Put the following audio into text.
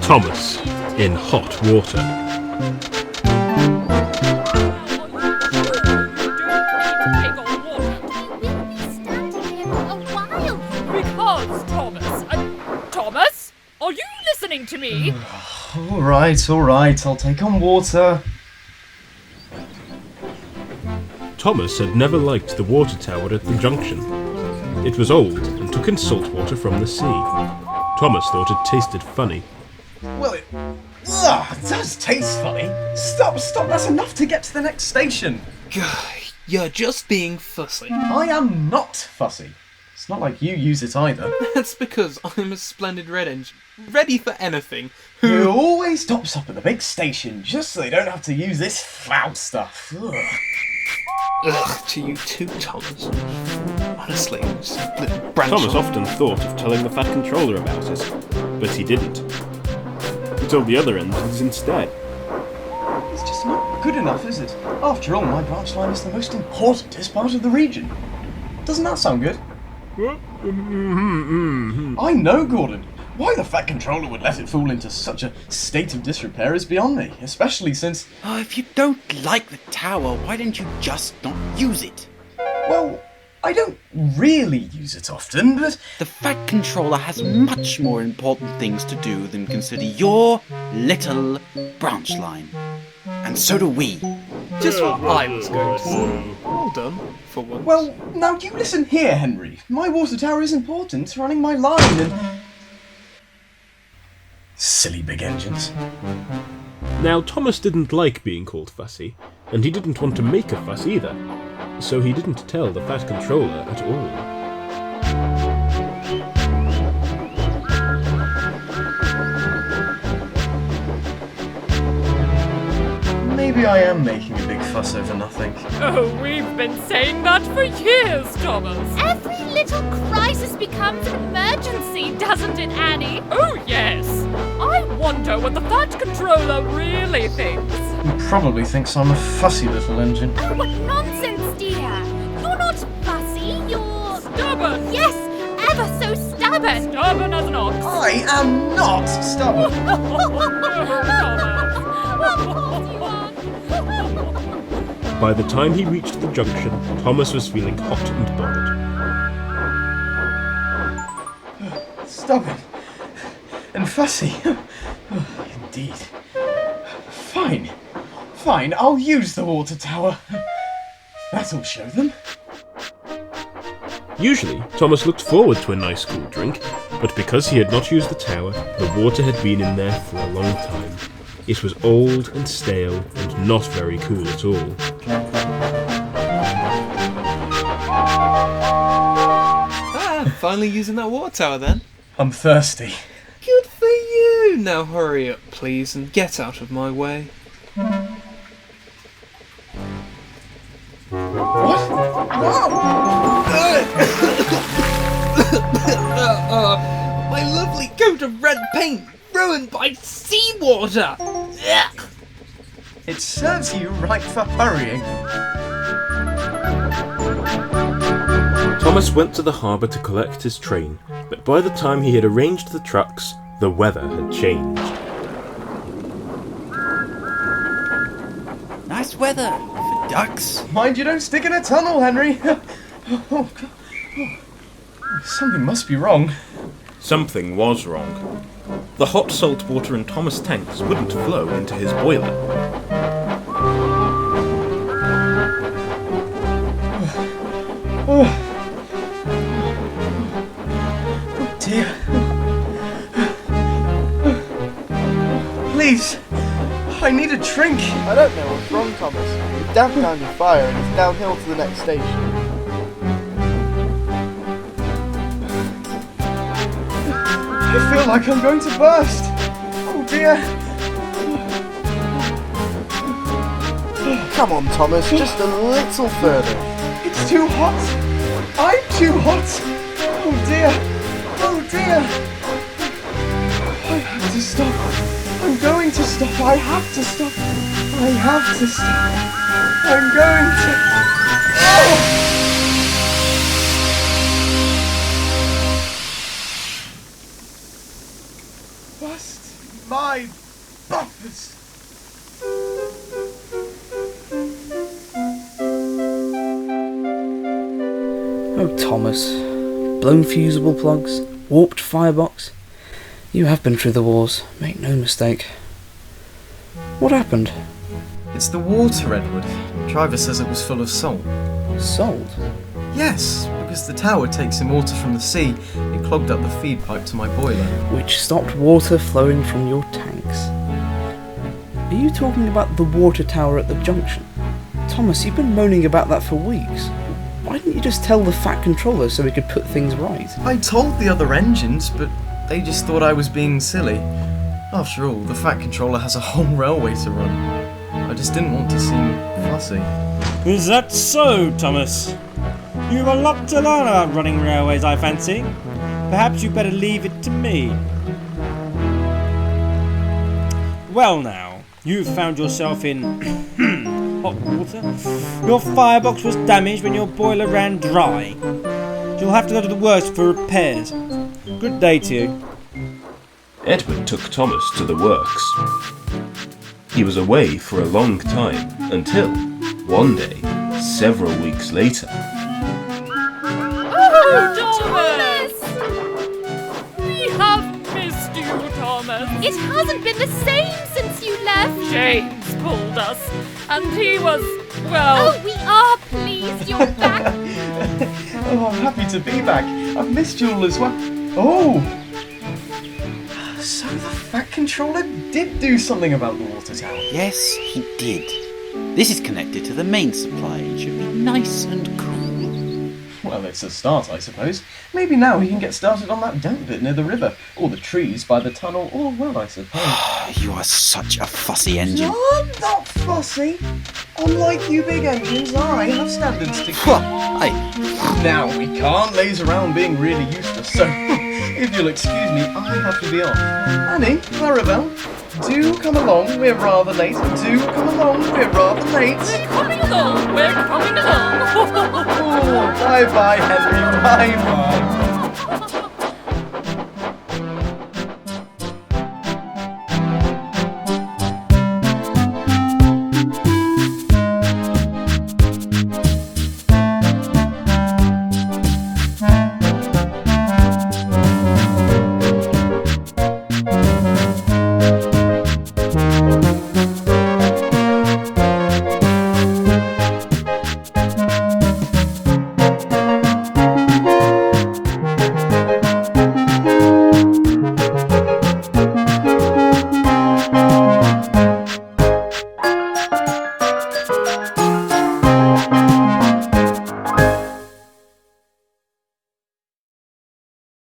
Thomas in hot water. Thomas, are you listening to me? All right, I'll take on water. Thomas had never liked the water tower at the junction. It was old and took in salt water from the sea. Thomas thought it tasted funny. Well, it does taste funny. Stop, that's enough to get to the next station. You're just being fussy. I am not fussy. It's not like you use it either. That's because I'm a splendid red engine, ready for anything. Who always stops up at the big station just so they don't have to use this foul stuff. Ugh, to you too, Thomas. Honestly, Thomas often thought of telling the Fat Controller about it, but he didn't. He told the other engines instead. It's just not good enough, is it? After all, my branch line is the most importantest part of the region. Doesn't that sound good? I know, Gordon. Why the Fat Controller would let it fall into such a state of disrepair is beyond me, especially since... Oh, if you don't like the tower, why don't you just not use it? Well, I don't really use it often, but... The Fat Controller has much more important things to do than consider your little branch line. And so do we. Just what I was going to say. Well done, for once. Well, now you listen here, Henry. My water tower is important to running my line and... Silly big engines. Now, Thomas didn't like being called fussy, and he didn't want to make a fuss either, so he didn't tell the Fat Controller at all. Maybe I am making a big fuss over nothing. Oh, we've been saying that for years, Thomas. Every little crisis becomes an emergency, doesn't it, Annie? Oh, yes. I wonder what the Fat Controller really thinks. He probably thinks I'm a fussy little engine. Oh, what nonsense, dear. You're not fussy, you're... Stubborn. Yes, ever so stubborn. Stubborn as an ox. I am not stubborn. Of course you are. By the time he reached the junction, Thomas was feeling hot and bothered. Stubborn. And fussy. Indeed. Fine, I'll use the water tower. That'll show them. Usually, Thomas looked forward to a nice cool drink, but because he had not used the tower, the water had been in there for a long time. It was old and stale and not very cool at all. Finally using that water tower then. I'm thirsty. Good for you! Now hurry up, please, and get out of my way. What? My lovely coat of red paint ruined by seawater! It serves you right for hurrying. Thomas went to the harbour to collect his train, but by the time he had arranged the trucks, the weather had changed. Nice weather for ducks. Mind you don't stick in a tunnel, Henry. Oh, God. Something must be wrong. Something was wrong. The hot salt water in Thomas' tanks wouldn't flow into his boiler. Oh dear. Please, I need a drink. I don't know what's wrong, Thomas. You've damped down your fire and it's downhill to the next station. I feel like I'm going to burst. Oh dear. Come on, Thomas, just a little further. It's too hot. I'm too hot. Oh dear. Oh dear. I have to stop. I'm going to stop. I have to stop. I have to stop. I'm going to... Oh! Bust my Because... Oh, Thomas. Blown fusible plugs, warped firebox. You have been through the wars, make no mistake. What happened? It's the water, Edward. Driver says it was full of salt. Salt? Yes, because the tower takes in water from the sea. It clogged up the feed pipe to my boiler. Which stopped water flowing from your tanks. Are you talking about the water tower at the Junction? Thomas, you've been moaning about that for weeks. Why didn't you just tell the Fat Controller so we could put things right? I told the other engines, but they just thought I was being silly. After all, the Fat Controller has a whole railway to run. I just didn't want to seem fussy. Is that so, Thomas? You've a lot to learn about running railways, I fancy. Perhaps you'd better leave it to me. Well now, you've found yourself in hot water. Your firebox was damaged when your boiler ran dry. You'll have to go to the works for repairs. Good day to you. Edward took Thomas to the works. He was away for a long time, until, one day, several weeks later... Oh, Thomas! We have missed you, Thomas. It hasn't been the same since you left. James pulled us, and he was, well... Oh, we are pleased you're back. Oh, I'm happy to be back. I've missed you all as well. Oh! So the Fat Controller did do something about the water tower. Yes, he did. This is connected to the main supply. It should be nice and cool. Well, it's a start, I suppose. Maybe now we can get started on that damp bit near the river, or the trees by the tunnel, or well, I suppose. You are such a fussy engine. I'm not fussy. Unlike you big engines, I have standards to keep. Now, we can't laze around being really useless, so if you'll excuse me, I have to be off. Annie, Clarabelle, do come along, we're rather late. Do come along, we're rather late. We're coming along, we're coming along. Oh, bye-bye, Henry, bye-bye.